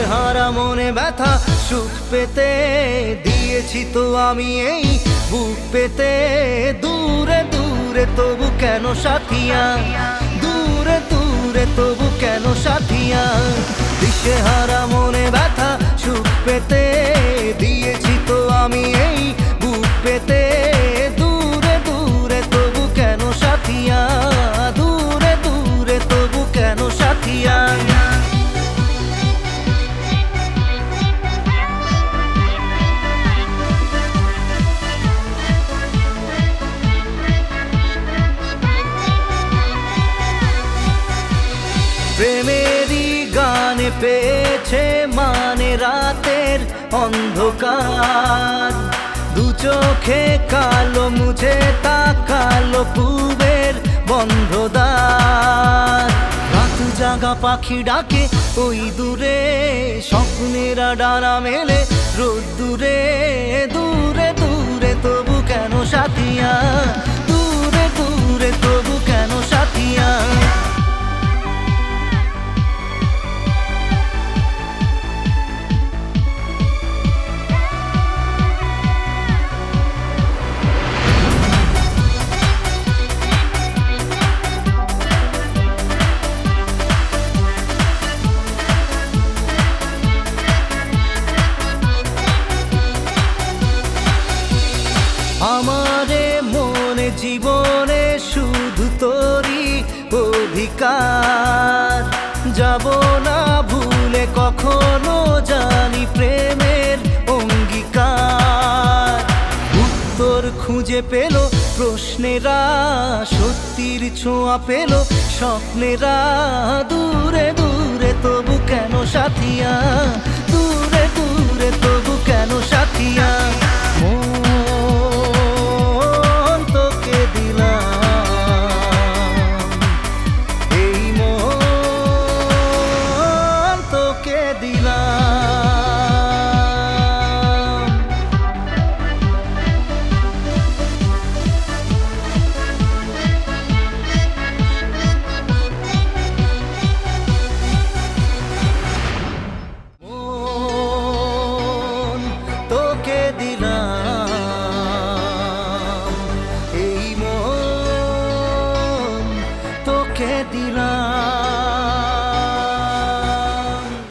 দিশেহারা মনে ব্যথা সুখ পেতে দিয়েছি তো আমি এই বুক পেতে। দূরে দূরে তবু কেন সাথিয়া, দূরে দূরে তবু কেন সাথিয়া। দিশেহারা মনে ব্যথা সুখ পেতে দিয়েছি তো আমি এই বুক পেতে। দূরে দূরে তবু কেন সাথিয়া, দূরে দূরে তবু কেন সাথিয়া। প্রেমেরই গানে পেয়েছে মানে রাতের অন্ধকার। দু চোখে কালো মুছে তাকালো পূবের বন্ধ দ্বার। রাত জাগা পাখি ডাকে ওই দূরে, স্বপ্নেরা ডানা মেলে রোদ্দুরে। দূরে দূরে তবু কেন সাথিয়া, দূরে দূরে তবু কেন সাথিয়া। আমারে মনে জীবনে শুধু তোরই অধিকার। যাব না ভুলে কখনো জানি প্রেমের অঙ্গীকার। উত্তর খুঁজে পেল প্রশ্নেরা, সত্যির ছোঁয়া পেল স্বপ্নেরা। দূরে দূরে তবু কেন সাথিয়া, দূরে দূরে তবু কেন সাথিয়া। দিলা